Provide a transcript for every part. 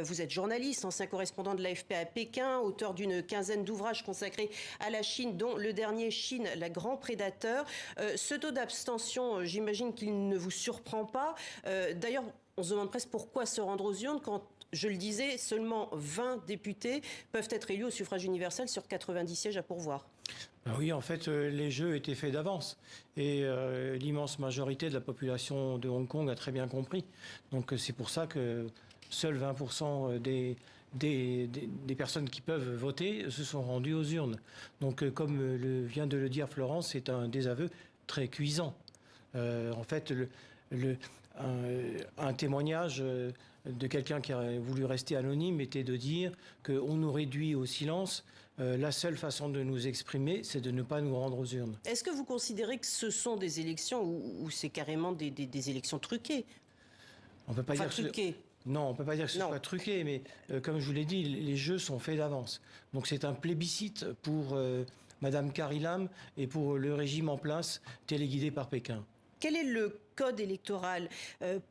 Vous êtes journaliste, ancien correspondant de l'AFP à Pékin, auteur d'une quinzaine d'ouvrages consacrés à la Chine, dont le dernier Chine, la grand prédateur. Ce taux d'abstention, j'imagine qu'il ne vous surprend pas. D'ailleurs, on se demande presque pourquoi se rendre aux urnes quand, je le disais, seulement 20 députés peuvent être élus au suffrage universel sur 90 sièges à pourvoir. Oui, en fait, les jeux étaient faits d'avance et l'immense majorité de la population de Hong Kong a très bien compris. Donc c'est pour ça que seuls 20% des personnes qui peuvent voter se sont rendues aux urnes. Donc comme vient de le dire Florence, c'est un désaveu très cuisant. En fait, un témoignage de quelqu'un qui a voulu rester anonyme était de dire qu'on nous réduit au silence. La seule façon de nous exprimer, c'est de ne pas nous rendre aux urnes. Est-ce que vous considérez que ce sont des élections ou c'est carrément des élections truquées? On peut pas dire truquées. Non, on ne peut pas dire que ce soit truqué, mais comme je vous l'ai dit, les jeux sont faits d'avance. Donc c'est un plébiscite pour Madame Carrie Lam et pour le régime en place téléguidé par Pékin. Quel est le code électoral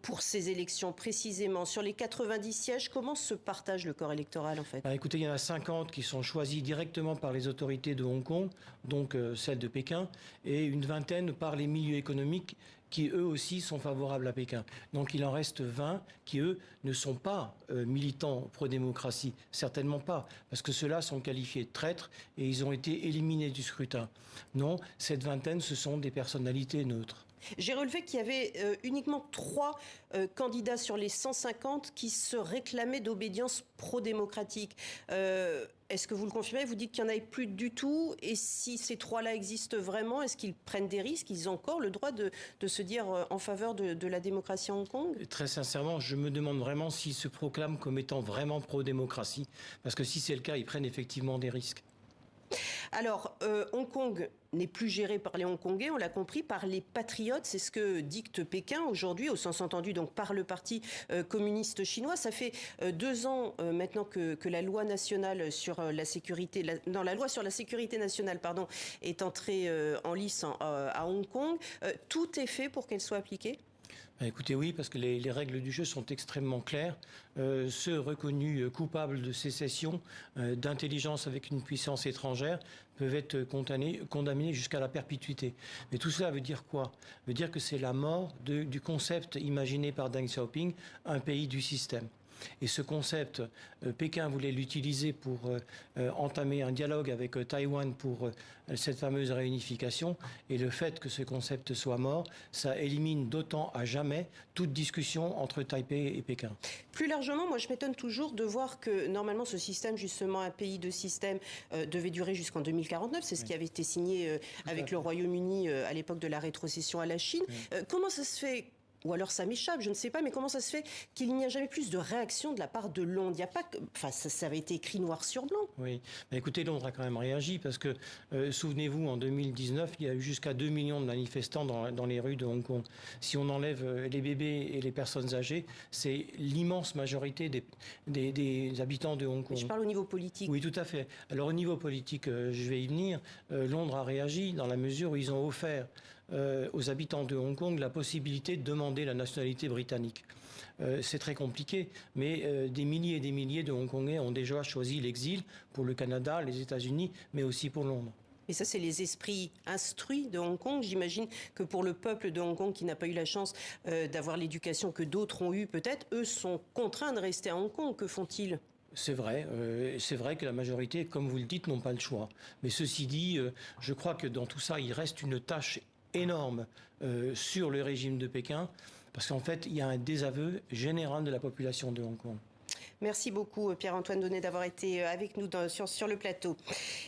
pour ces élections précisément? Sur les 90 sièges, comment se partage le corps électoral en fait? Écoutez, il y en a 50 qui sont choisis directement par les autorités de Hong Kong, donc celles de Pékin, et une vingtaine par les milieux économiques qui eux aussi sont favorables à Pékin. Donc il en reste 20 qui eux ne sont pas militants pro-démocratie, certainement pas, parce que ceux-là sont qualifiés de traîtres et ils ont été éliminés du scrutin. Non, cette vingtaine, ce sont des personnalités neutres. J'ai relevé qu'il y avait uniquement 3 candidats sur les 150 qui se réclamaient d'obédience pro-démocratique. Est-ce que vous le confirmez? Vous dites qu'il n'y en avait plus du tout. Et si ces 3-là existent vraiment, est-ce qu'ils prennent des risques? Ils ont encore le droit de se dire en faveur de la démocratie à Hong Kong? Très sincèrement, je me demande vraiment s'ils se proclament comme étant vraiment pro-démocratie. Parce que si c'est le cas, ils prennent effectivement des risques. Alors, Hong Kong n'est plus géré par les Hongkongais, on l'a compris, par les patriotes. C'est ce que dicte Pékin aujourd'hui, au sens entendu donc par le Parti communiste chinois. Ça fait 2 ans maintenant que la loi nationale sur la sécurité, la loi sur la sécurité nationale, pardon, est entrée en lice à Hong Kong. Tout est fait pour qu'elle soit appliquée? Écoutez, oui, parce que les règles du jeu sont extrêmement claires. Ceux reconnus coupables de sécession, d'intelligence avec une puissance étrangère, peuvent être condamnés jusqu'à la perpétuité. Mais tout cela veut dire quoi? Veut dire que c'est la mort du concept imaginé par Deng Xiaoping, un pays du système. Et ce concept, Pékin voulait l'utiliser pour entamer un dialogue avec Taïwan pour cette fameuse réunification. Et le fait que ce concept soit mort, ça élimine d'autant à jamais toute discussion entre Taipei et Pékin. Plus largement, moi je m'étonne toujours de voir que normalement ce système, justement un pays de système, devait durer jusqu'en 2049. C'est ce qui avait été signé avec le Royaume-Uni à l'époque de la rétrocession à la Chine. Comment ça se fait? Ou alors ça m'échappe, je ne sais pas, mais comment ça se fait qu'il n'y a jamais plus de réaction de la part de Londres? Il n'y a pas que... Enfin, ça avait été écrit noir sur blanc. Oui, mais écoutez, Londres a quand même réagi parce que, souvenez-vous, en 2019, il y a eu jusqu'à 2 millions de manifestants dans les rues de Hong Kong. Si on enlève les bébés et les personnes âgées, c'est l'immense majorité des habitants de Hong Kong. Mais je parle au niveau politique. Oui, tout à fait. Alors au niveau politique, je vais y venir. Londres a réagi dans la mesure où ils ont offert aux habitants de Hong Kong la possibilité de demander la nationalité britannique. C'est très compliqué, mais des milliers et des milliers de Hongkongais ont déjà choisi l'exil pour le Canada, les États-Unis, mais aussi pour Londres. Et ça, c'est les esprits instruits de Hong Kong. J'imagine que pour le peuple de Hong Kong qui n'a pas eu la chance d'avoir l'éducation que d'autres ont eue, peut-être, eux sont contraints de rester à Hong Kong. Que font-ils ? C'est vrai que la majorité, comme vous le dites, n'ont pas le choix. Mais ceci dit, je crois que dans tout ça, il reste une tâche énorme sur le régime de Pékin, parce qu'en fait, il y a un désaveu général de la population de Hong Kong. Merci beaucoup, Pierre-Antoine Donnet, d'avoir été avec nous sur le plateau.